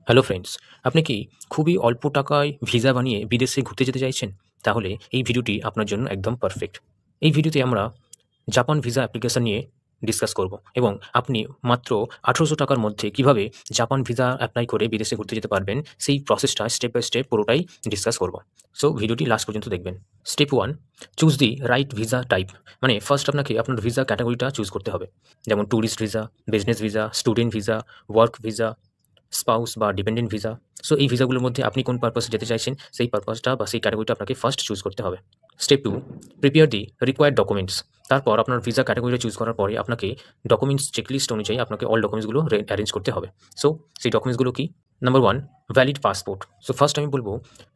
Hello friends, আপনি কি খুবই অল্প টাকায় ভিসা বানিয়ে বিদেশে ঘুরতে যেতে চাইছেন? তাহলে এই ভিডিওটি আপনার জন্য একদম পারফেক্ট। এই ভিডিওতে আমরা জাপান ভিসা অ্যাপ্লিকেশন নিয়ে ডিসকাস করব এবং আপনি মাত্র ৳১৮০০ মধ্যে কিভাবে জাপান ভিসা এপ্লাই করে বিদেশে ঘুরতে যেতে পারবেন, সেই প্রসেসটা স্টেপ বাই স্টেপ পুরোটাই ডিসকাস করব। সো ভিডিওটি লাস্ট পর্যন্ত দেখবেন। Step 1, choose the right visa type. মানে ফার্স্ট আপনাকে আপনার ভিসা ক্যাটাগরিটা চুজ করতে হবে। যেমন tourist visa, business visa, student visa, work visa, spouse বা ডিপেন্ডেন্ট ভিসা। সো এই ভিসাগুলোর মধ্যে আপনি কোন পারপাসে যেতে চাইছেন, সেই পারপাসটা বা সেই ক্যাটাগরিটা আপনাকে ফার্স্ট চুজ করতে হবে। Step 2, prepare the required documents. তারপর আপনার ভিসা ক্যাটাগরিটা চুজ করার পরে আপনাকে ডকুমেন্টস চেকলিস্ট অনুযায়ী আপনাকে অল ডকুমেন্টসগুলো অ্যারেঞ্জ করতে হবে। সো সেই ডকুমেন্টসগুলো কি? Number 1, valid passport. So first আমি বলব,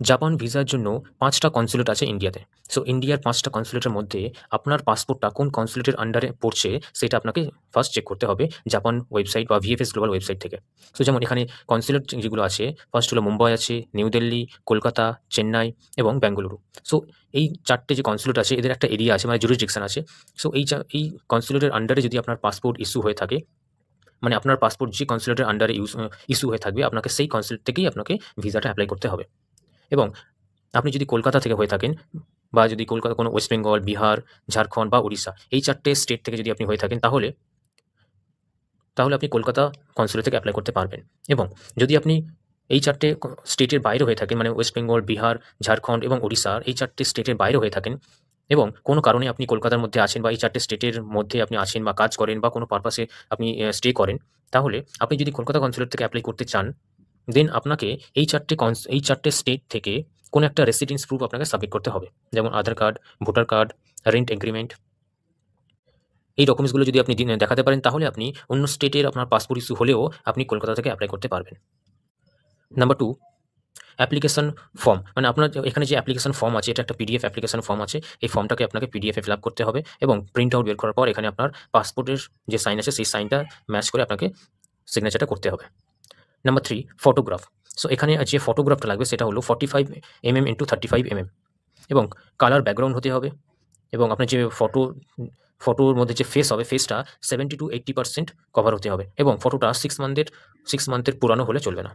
জাপান ভিসার জন্য ৫টা কনসুলেট আছে ইন্ডিয়াতে। সো ইন্ডিয়ার ৫টা কনসুলেটের মধ্যে আপনার পাসপোর্টটা কোন কনসুলেটের আন্ডারে পড়ছে সেটা আপনাকে ফার্স্ট চেক করতে হবে জাপান ওয়েবসাইট বা ভিএফএস গ্লোবাল ওয়েবসাইট থেকে। সো যেমন এখানে কনসুলেট যেগুলো আছে, ফার্স্ট হলো মুম্বাই আছে, নিউ দিল্লি, কলকাতা, চেন্নাই এবং বেঙ্গালুরু। সো এই ৪টে যে কনসুলেট আছে এদের একটা এরিয়া আছে, মানে জুরিসডিকশন আছে। সো এই কনসুলেটের আন্ডারে যদি আপনার পাসপোর্ট ইস্যু হয়ে থাকে, মানে আপনার পাসপোর্ট যে কনসুলেটের আন্ডারে ইস্যু হয়ে থাকবে, আপনাকে সেই কনসুলেট থেকেই আপনাকে ভিসাটা অ্যাপ্লাই করতে হবে। এবং আপনি যদি কলকাতা থেকে হয়ে থাকেন বা যদি কলকাতা কোনো ওয়েস্ট বেঙ্গল, বিহার, ঝাড়খণ্ড বা উড়িষ্যা, এই ৪টে স্টেট থেকে যদি আপনি হয়ে থাকেন, তাহলে আপনি কলকাতা কনসুলেট থেকে অ্যাপ্লাই করতে পারবেন। এবং যদি আপনি এই ৪টে স্টেটের বাইরে হয়ে থাকেন, মানে ওয়েস্ট বেঙ্গল, বিহার, ঝাড়খণ্ড এবং ওড়িশার এই ৪টে স্টেটের বাইরে হয়ে থাকেন এবং কোনো কারণে আপনি কলকাতার মধ্যে আছেন বা এই ৪টে স্টেটের মধ্যে আপনি আছেন বা কাজ করেন বা কোনো পারপাসে আপনি স্টে করেন, তাহলে আপনি যদি কলকাতা কনসুলেট থেকে অ্যাপ্লাই করতে চান, দেন আপনাকে এই ৪টে স্টেট থেকে কোনো একটা রেসিডেন্স প্রুফ আপনাকে সাবমিট করতে হবে। যেমন Aadhaar card, voter card, rent agreement. এই ডকুমেন্টসগুলো যদি আপনি দেখাতে পারেন, তাহলে আপনি অন্য স্টেটের আপনার পাসপোর্ট ইস্যু হলেও আপনি কলকাতা থেকে অ্যাপ্লাই করতে পারবেন। Number 2, application form. মানে আপনার এখানে যে অ্যাপ্লিকেশন ফর্ম আছে, এটা একটা পিডিএফ অ্যাপ্লিকেশন ফর্ম আছে। এই ফর্মটাকে আপনাকে পিডিএফে ফিল আপ করতে হবে এবং প্রিন্ট আউট বের করার পর এখানে আপনার পাসপোর্টের যে সাইন আছে, সেই সাইনটা ম্যাচ করে আপনাকে সিগনেচারটা করতে হবে। Number 3, photograph. সো এখানে যে ফটোগ্রাফটা লাগবে সেটা হলো 45 mm ইন্টু 35 mm এবং কালার ব্যাকগ্রাউন্ড হতে হবে। এবং আপনার যে ফটোর মধ্যে যে ফেস হবে, ফেসটা 70 to 80% কভার হতে হবে এবং ফটোটা 6 মান্থের পুরানো হলে চলবে না।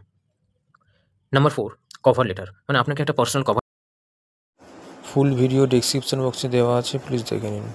Number 4, cover letter. মানে আপনাকে একটা personal cover. Full video description বক্সে দেওয়া আছে, প্লিজ দেখে নিন।